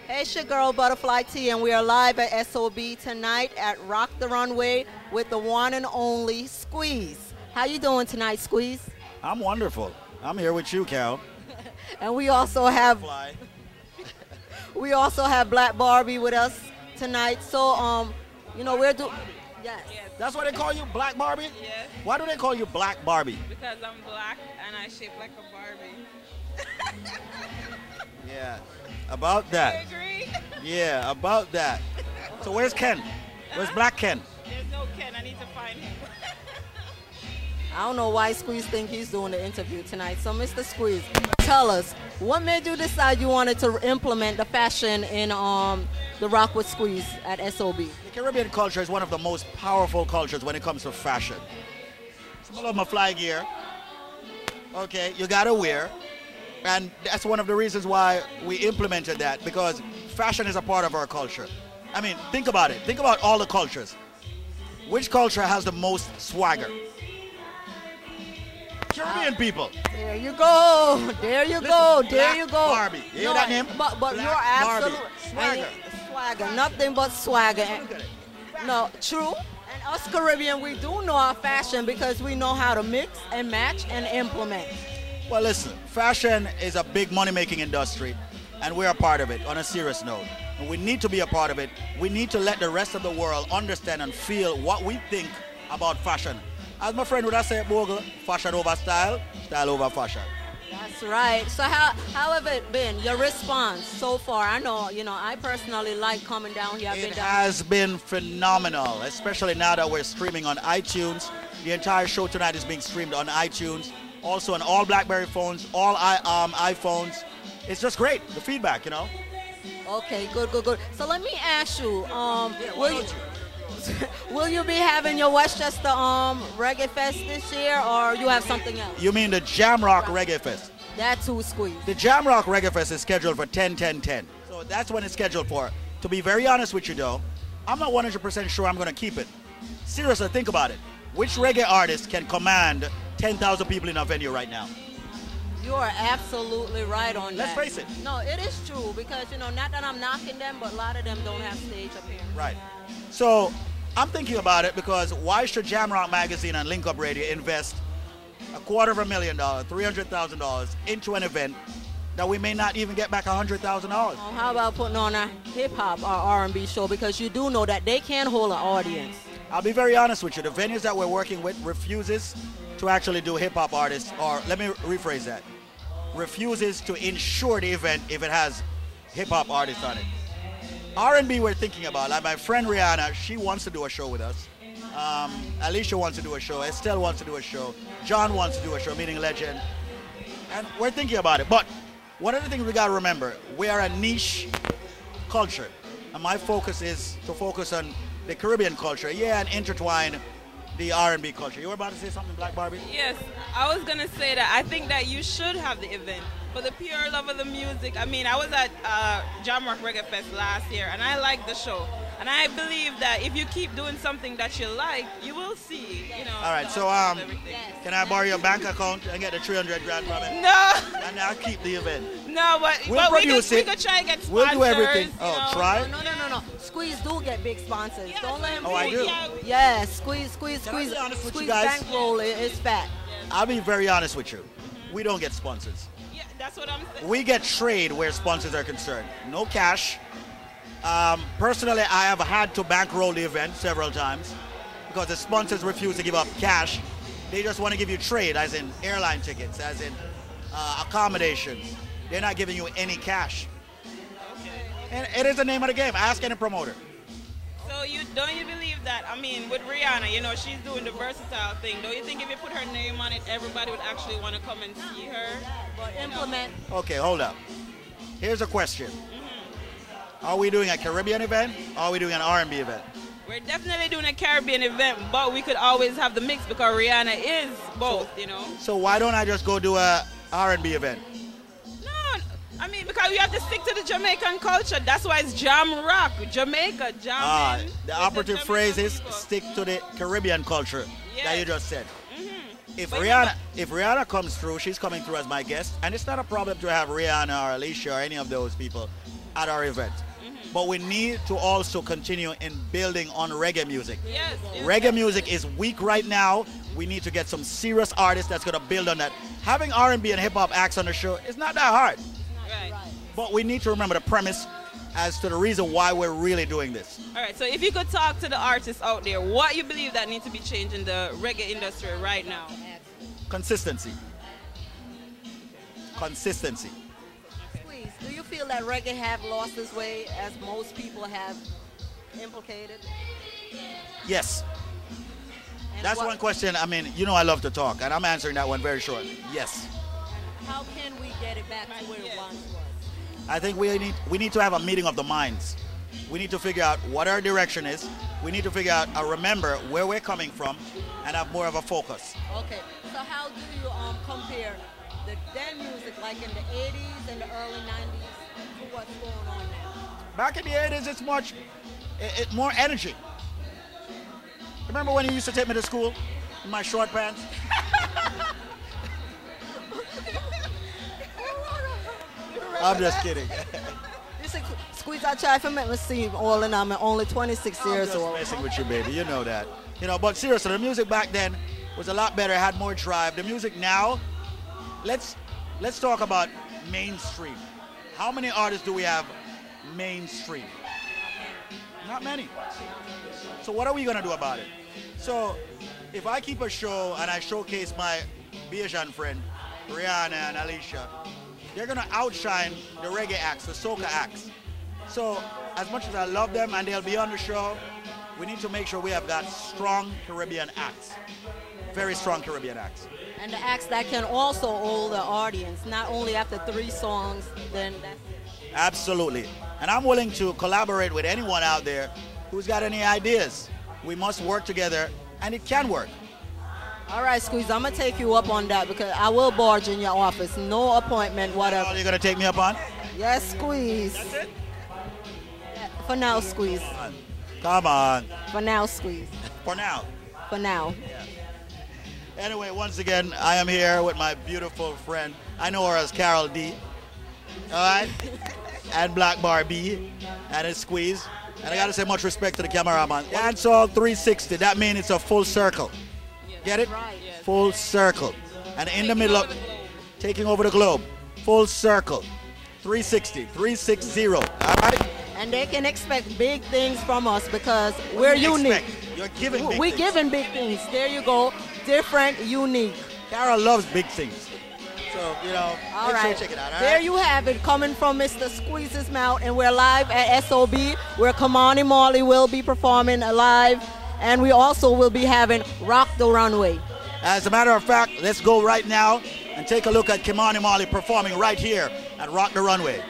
Hey, it's your girl Butterfly T, and we are live at SOB tonight at Rock the Runway with the one and only Squeeze. How you doing tonight, Squeeze? I'm wonderful. I'm here with you, Cal. And we also have Black Barbie with us tonight. So you know we're doing. Yes. That's why they call you Black Barbie? Yes. Why do they call you Black Barbie? Because I'm black and I shape like a Barbie. Yeah. About that. You agree? Yeah, about that. So where's Ken? Where's Black Ken? There's no Ken. I need to find him. I don't know why Squeeze think he's doing the interview tonight. So, Mr. Squeeze, tell us, what made you decide you wanted to implement the fashion in the Rock with Squeeze at SOB? The Caribbean culture is one of the most powerful cultures when it comes to fashion. Some of my fly gear. Okay, you gotta wear. And that's one of the reasons why we implemented that, because fashion is a part of our culture. I mean, think about it. Think about all the cultures. Which culture has the most swagger? Caribbean people. There you go. There you go. There you go. Barbie. You hear that name? But Black you're absolutely Barbie. swagger. Nothing but swagger. No, true. And us Caribbean, we do know our fashion because we know how to mix and match and implement. Well, listen, fashion is a big money-making industry, and we're a part of it on a serious note. And we need to be a part of it. We need to let the rest of the world understand and feel what we think about fashion. As my friend would have said, Bogle, fashion over style, style over fashion. That's right. So how have it been, your response so far? I know, I personally like coming down here. It has been phenomenal, especially now that we're streaming on iTunes. The entire show tonight is being streamed on iTunes, also on all BlackBerry phones, all iPhones. It's just great, the feedback, Okay, good. So let me ask you, will you be having your Westchester Reggae Fest this year, or you have something else? You mean the Jamrock Reggae Fest? That's who Squeeze. The Jamrock Reggae Fest is scheduled for 10-10-10. So that's when it's scheduled for. To be very honest with you though, I'm not 100% sure I'm going to keep it. Seriously, think about it. Which reggae artist can command 10,000 people in a venue right now? You are absolutely right on Let's that. face it. No, it is true because, not that I'm knocking them, but a lot of them don't have stage appearance. Right. So I'm thinking about it because why should Jamrock Magazine and Link Up Radio invest $250,000, $300,000 into an event that we may not even get back $100,000? How about putting on a hip-hop or R&B show, because you do know that they can't hold an audience. I'll be very honest with you. The venues that we're working with refuses to actually do hip-hop artists, or let me rephrase that, refuses to insure the event if it has hip-hop artists on it. R&B we're thinking about, like my friend Rihanna, she wants to do a show with us. Alicia wants to do a show, Estelle wants to do a show, John wants to do a show, meaning Legend. And we're thinking about it. But one of the things we gotta remember, we are a niche culture. And my focus is to focus on the Caribbean culture, and intertwine the R&B culture. You were about to say something, Black Barbie? Yes, I was going to say that I think that you should have the event for the pure love of the music. I mean, I was at Jamrock Reggae Fest last year, and I liked the show. And I believe that if you keep doing something that you like, you will see, All right, so can I borrow your bank account and get the 300 grand from it? No. And I'll keep the event. No, but we could try and get sponsors. We'll do everything. Try? No. Squeeze do get big sponsors. Yeah, Don't let him. Oh, I do? Yes, Squeeze Can I be honest with you Squeeze guys? bankroll is fat. I'll be very honest with you. We don't get sponsors. Yeah, that's what I'm saying. We get trade where sponsors are concerned. No cash. Personally, I have had to bankroll the event several times because the sponsors refuse to give up cash. They just want to give you trade, as in airline tickets, as in accommodations. They're not giving you any cash. Okay. And it is the name of the game. Ask any promoter. So don't you believe that, I mean, with Rihanna, she's doing the versatile thing. Don't you think if you put her name on it, everybody would actually want to come and see her? But implement. Okay, hold up. Here's a question. Are we doing a Caribbean event or are we doing an R&B event? We're definitely doing a Caribbean event, but we could always have the mix because Rihanna is both, So why don't I just go do a R&B event? No, I mean, because we have to stick to the Jamaican culture. That's why it's Jam Rock, Jamaica, Jam. The operative phrase is stick to the Caribbean culture that you just said. If Rihanna comes through, she's coming through as my guest, and it's not a problem to have Rihanna or Alicia or any of those people. at our event. But we need to also continue in building on reggae music. Yes. Reggae music is weak right now. We need to get some serious artists that's going to build on that. Having R&B and hip-hop acts on the show is not that hard. Right. But we need to remember the premise as to the reason why we're really doing this. All right, so if you could talk to the artists out there, what you believe that needs to be changed in the reggae industry right now? Consistency. Consistency. Squeeze, do you feel that reggae have lost its way as most people have implicated? Yes. And That's one question. I mean, you know I love to talk, and I'm answering that one very short. Yes. How can we get it back to where it once was? I think we need to have a meeting of the minds. We need to figure out what our direction is. We need to figure out, remember where we're coming from, and have more of a focus. Okay, so how do you compare the then music like in the 80s and the early 90s to what's going on now? Back in the 80s, it's more energy. Remember when you used to take me to school in my short pants? I'm just kidding. You see, Squeeze, I try to make me seem all in I'm only 26 years old. I'm just messing with you, baby. You know that. You know, but seriously, the music back then was a lot better, had more drive. The music now, let's talk about mainstream. How many artists do we have mainstream? Not many. So what are we gonna do about it? So if I keep a show and I showcase my Bajan friend, Rihanna and Alicia, they're gonna outshine the reggae acts, the soca acts. So as much as I love them and they'll be on the show, we need to make sure we have got strong Caribbean acts. Very strong Caribbean acts. And the acts that can also hold the audience, not only after 3 songs, then that's it. Absolutely. And I'm willing to collaborate with anyone out there who's got any ideas. We must work together, and it can work. All right, Squeeze, I'm going to take you up on that because I will barge in your office. No appointment, whatever. All you're going to take me up on? Yes, Squeeze. That's it? For now, Squeeze. Come on. For now, Squeeze. For now. For now. Yeah. Anyway, once again, I am here with my beautiful friend. I know her as Carol D. All right? And Black Barbie. And it's Squeeze. And I got to say much respect to the cameraman. Dancehall 360. That means it's a full circle. Get it? Right. Full circle. And in the middle of taking over the globe. Full circle. 360. 360. All right? And they can expect big things from us because we're unique. You're giving big We're things. giving big things. There you go. Different, unique. Carol loves big things. So, you know, All make right. sure you check it out. All There right? you have it, coming from Mr. Squeeze's mouth, and we're live at SOB, where Kamani Marley will be performing live, and we also will be having Rock the Runway. As a matter of fact, let's go right now and take a look at Kimani Marley performing right here at Rock the Runway.